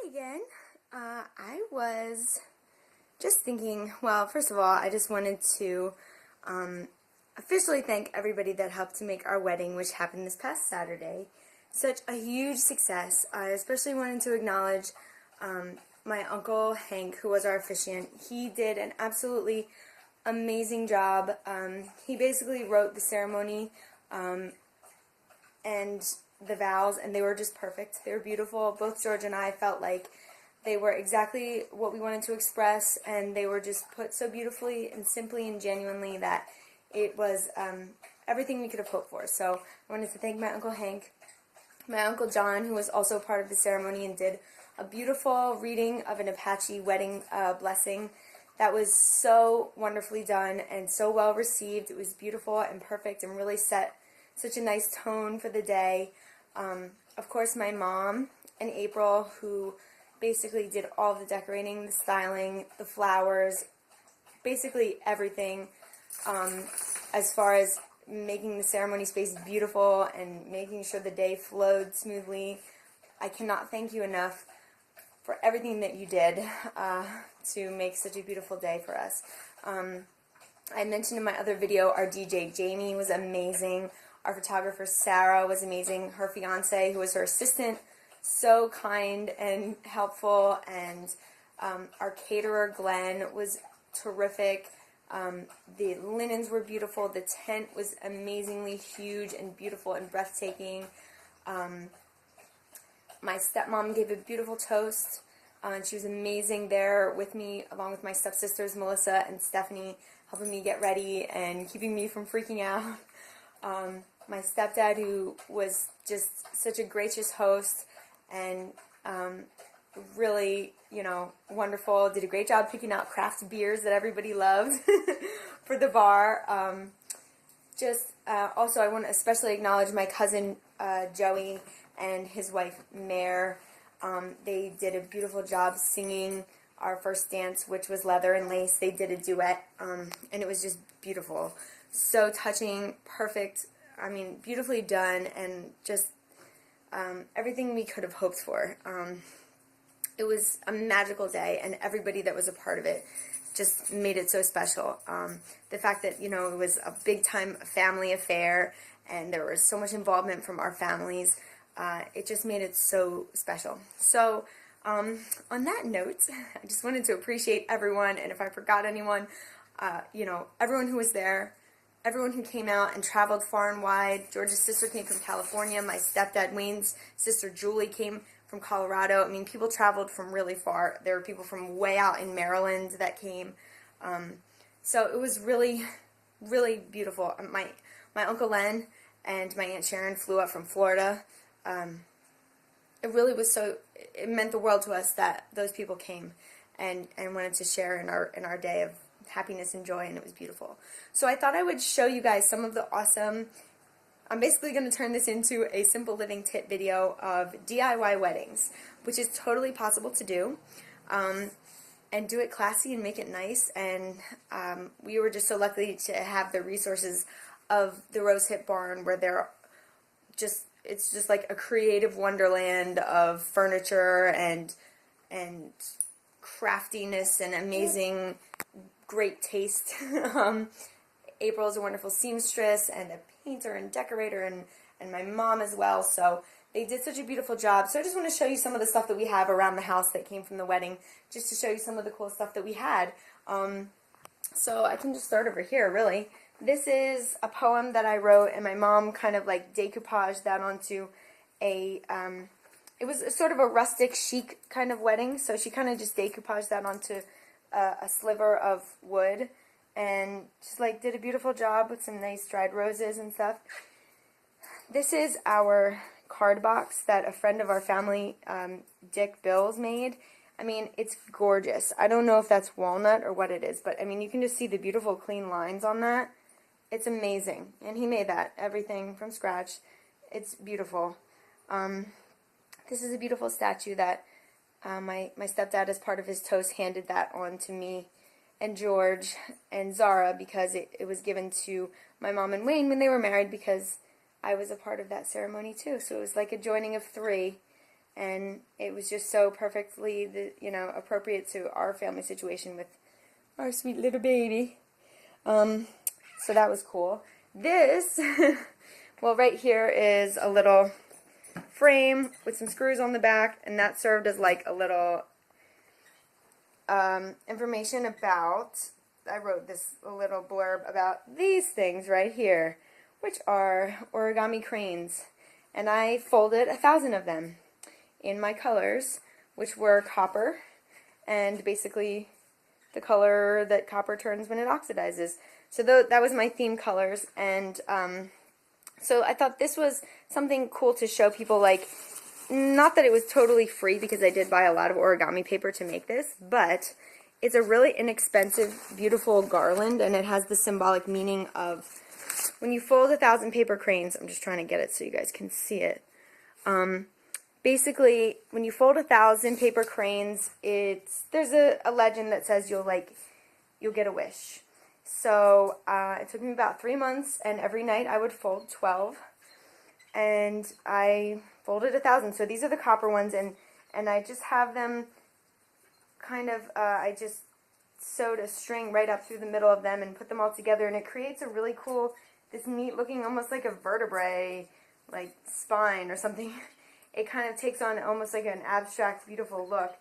Again. I was just thinking, well, first of all, I just wanted to officially thank everybody that helped to make our wedding, which happened this past Saturday, such a huge success. I especially wanted to acknowledge my Uncle Hank, who was our officiant. He did an absolutely amazing job. He basically wrote the ceremony and the vows, and they were just perfect. They were beautiful. Both George and I felt like they were exactly what we wanted to express, and they were just put so beautifully and simply and genuinely that it was everything we could have hoped for. So I wanted to thank my Uncle Hank, my Uncle John, who was also part of the ceremony and did a beautiful reading of an Apache wedding blessing. That was so wonderfully done and so well received. It was beautiful and perfect and really set such a nice tone for the day. Of course, my mom and April, who basically did all the decorating, the styling, the flowers, basically everything as far as making the ceremony space beautiful and making sure the day flowed smoothly. I cannot thank you enough for everything that you did to make such a beautiful day for us. I mentioned in my other video, our DJ Jamie was amazing. Our photographer Sarah was amazing. Her fiance, who was her assistant, so kind and helpful. And our caterer Glenn was terrific. The linens were beautiful. The tent was amazingly huge and beautiful and breathtaking. My stepmom gave a beautiful toast. And she was amazing there with me, along with my stepsisters Melissa and Stephanie, helping me get ready and keeping me from freaking out. My stepdad, who was just such a gracious host and really, wonderful, did a great job picking out craft beers that everybody loved for the bar. Also, I want to especially acknowledge my cousin Joey and his wife Mare. They did a beautiful job singing our first dance, which was Leather and Lace. They did a duet, and it was just beautiful. So touching, perfect, beautifully done, and just everything we could have hoped for. It was a magical day, and everybody that was a part of it just made it so special. The fact that, it was a big-time family affair, and there was so much involvement from our families, it just made it so special. So, on that note, I just wanted to appreciate everyone, and if I forgot anyone, everyone who was there, everyone who came out and traveled far and wide. George's sister came from California. My stepdad Wayne's sister Julie came from Colorado. People traveled from really far. There were people from way out in Maryland that came. So it was really, really beautiful. My Uncle Len and my Aunt Sharon flew up from Florida. It really was it meant the world to us that those people came and wanted to share in our day of happiness and joy, and it was beautiful. So I thought I would show you guys some of the awesome, I'm basically going to turn this into a simple living tip video of DIY weddings, which is totally possible to do, and do it classy and make it nice. And we were just so lucky to have the resources of the Rose Hip Barn, where it's just like a creative wonderland of furniture and craftiness and amazing, great taste. April's a wonderful seamstress and a painter and decorator, and my mom as well, so they did such a beautiful job. So I just want to show you some of the stuff that we have around the house that came from the wedding, just to show you some of the cool stuff that we had. So I can just start over here, really. This is a poem that I wrote, and my mom kind of like decoupaged that onto it was sort of a rustic chic kind of wedding, so she kind of just decoupaged that onto a sliver of wood, and just like did a beautiful job with some nice dried roses and stuff. This is our card box that a friend of our family, Dick Bills, made. It's gorgeous. I don't know if that's walnut or what it is, but you can just see the beautiful clean lines on that. It's amazing, and he made that, everything from scratch. It's beautiful. This is a beautiful statue that my stepdad, as part of his toast, handed that on to me and George and Zara, because it was given to my mom and Wayne when they were married, because I was a part of that ceremony too. So it was like a joining of three, and it was just so perfectly, appropriate to our family situation with our sweet little baby. So that was cool. This, well, right here is a little frame with some screws on the back, and that served as like a little information about, I wrote this little blurb about these things right here, which are origami cranes. And I folded 1,000 of them in my colors, which were copper, and basically the color that copper turns when it oxidizes. So that was my theme colors, and so I thought this was something cool to show people, like, not that it was totally free, because I did buy a lot of origami paper to make this, but it's a really inexpensive, beautiful garland, and it has the symbolic meaning of when you fold 1,000 paper cranes. I'm just trying to get it so you guys can see it. Basically, when you fold 1,000 paper cranes, there's a legend that says you'll get a wish. So it took me about 3 months, and every night I would fold 12, and I folded 1,000. So these are the copper ones, and I just have them kind of, I just sewed a string right up through the middle of them and put them all together, and it creates a really cool, this neat looking, almost like a vertebrae, like spine or something. It kind of takes on almost like an abstract, beautiful look.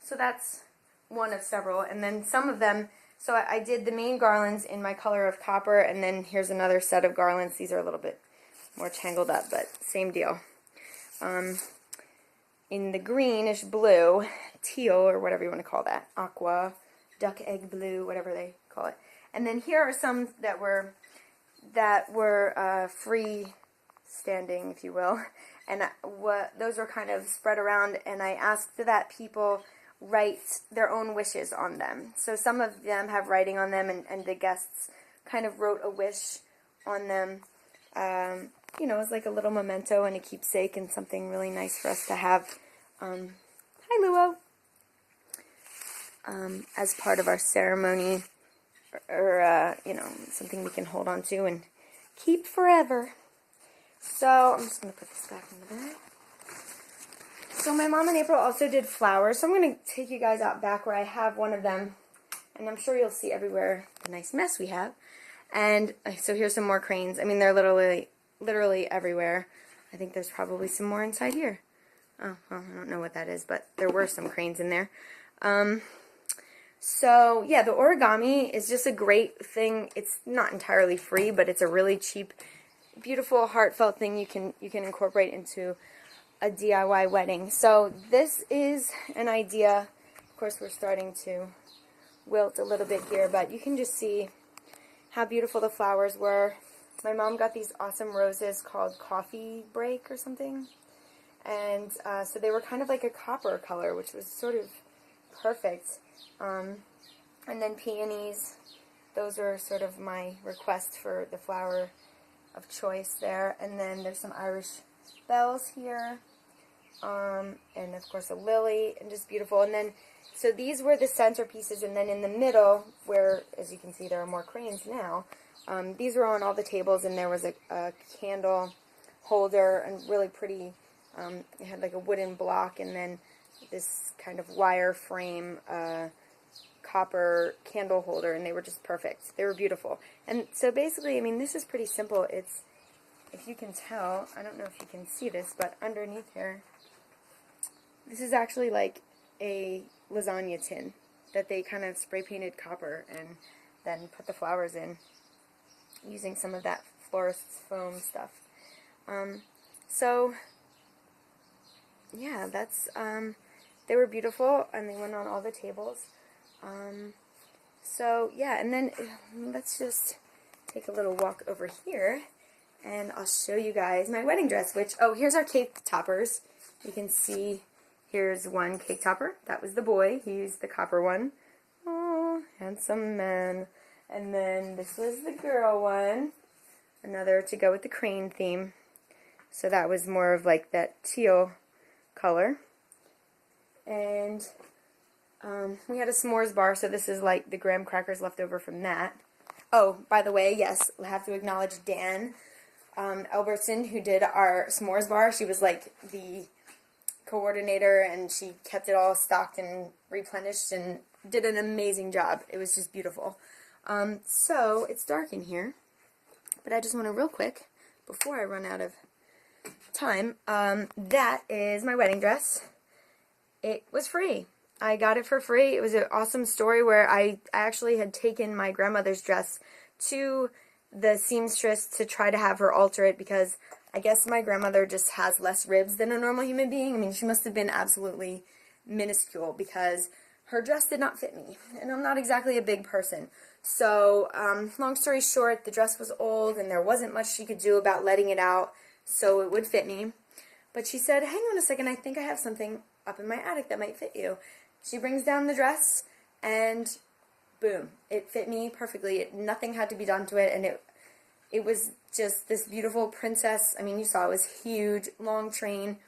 So that's one of several, and then some of them, so I did the main garlands in my color of copper, and then here's another set of garlands. These are a little bit more tangled up, but same deal. In the greenish blue, teal, or whatever you want to call that, aqua, duck egg blue, whatever they call it. And then here are some that were free standing, if you will, and those were kind of spread around, and I asked that people write their own wishes on them. So some of them have writing on them, and the guests kind of wrote a wish on them. It's like a little memento and a keepsake, and something really nice for us to have. Hi, Luo. As part of our ceremony, or something we can hold on to and keep forever. So I'm just going to put this back in the bag. So my mom and April also did flowers, so I'm going to take you guys out back where I have one of them, and I'm sure you'll see everywhere the nice mess we have. And so here's some more cranes. I mean, they're literally everywhere. I think there's probably some more inside here. Oh, well, I don't know what that is, but there were some cranes in there. So yeah, the origami is just a great thing. It's not entirely free, but it's a really cheap, beautiful, heartfelt thing you can incorporate into a DIY wedding. So this is an idea. Of course, we're starting to wilt a little bit here, but you can just see how beautiful the flowers were. My mom got these awesome roses called Coffee Break or something, and so they were kind of like a copper color, which was sort of perfect. And then peonies, those are sort of my request for the flower of choice there. And then there's some Irish bells here, and of course a lily, and just beautiful. And then, so these were the centerpieces, and then in the middle, where, as you can see, there are more cranes now, these were on all the tables, and there was a candle holder, and really pretty, it had like a wooden block, and then this kind of wire frame, copper candle holder, and they were just perfect. They were beautiful. And so basically, I mean, this is pretty simple. It's, if you can tell, I don't know if you can see this, but underneath here, this is actually like a lasagna tin that they kind of spray painted copper and then put the flowers in using some of that florist's foam stuff. So yeah, that's, they were beautiful, and they went on all the tables. So yeah, and then let's just take a little walk over here, and I'll show you guys my wedding dress, which, oh, here's our cake toppers. You can see, here's one cake topper. That was the boy. He used the copper one. Oh, handsome man. And then this was the girl one. Another to go with the crane theme. So that was more of like that teal color. And we had a s'mores bar, so this is like the graham crackers left over from that. Oh, by the way, yes, I have to acknowledge Dan Elberson, who did our s'mores bar. She was like the coordinator, and she kept it all stocked and replenished and did an amazing job. It was just beautiful. So it's dark in here, but I just want to real quick, before I run out of time, that is my wedding dress. It was free. I got it for free. It was an awesome story where I actually had taken my grandmother's dress to the seamstress to try to have her alter it, because I guess my grandmother just has less ribs than a normal human being. I mean, she must have been absolutely minuscule, because her dress did not fit me, and I'm not exactly a big person. So, long story short, the dress was old, and there wasn't much she could do about letting it out so it would fit me. But she said, hang on a second, I think I have something up in my attic that might fit you. She brings down the dress, and boom, it fit me perfectly. Nothing had to be done to it, and it was just this beautiful princess. I mean, you saw it was huge, long train,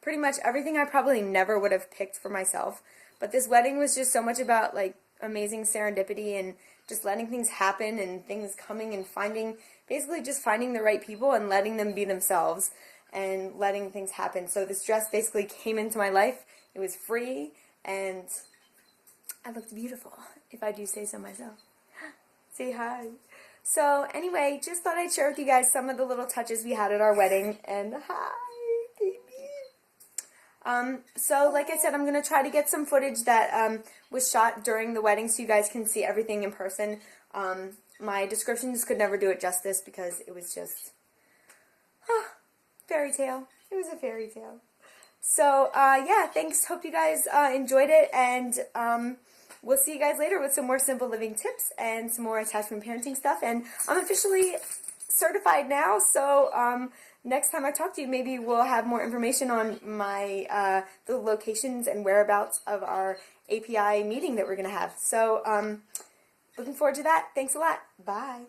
pretty much everything I probably never would have picked for myself. But this wedding was just so much about, like, amazing serendipity and just letting things happen and things coming and finding, basically just finding the right people and letting them be themselves and letting things happen. So this dress basically came into my life. It was free, and I looked beautiful, if I do say so myself. Say hi. So anyway, just thought I'd share with you guys some of the little touches we had at our wedding, and hi, baby. So like I said, I'm going to try to get some footage that was shot during the wedding so you guys can see everything in person. My descriptions could never do it justice because it was just fairy tale. It was a fairy tale. So yeah, thanks. Hope you guys enjoyed it, and we'll see you guys later with some more simple living tips and some more attachment parenting stuff. And I'm officially certified now, so next time I talk to you, maybe we'll have more information on my the locations and whereabouts of our API meeting that we're going to have. So looking forward to that. Thanks a lot. Bye.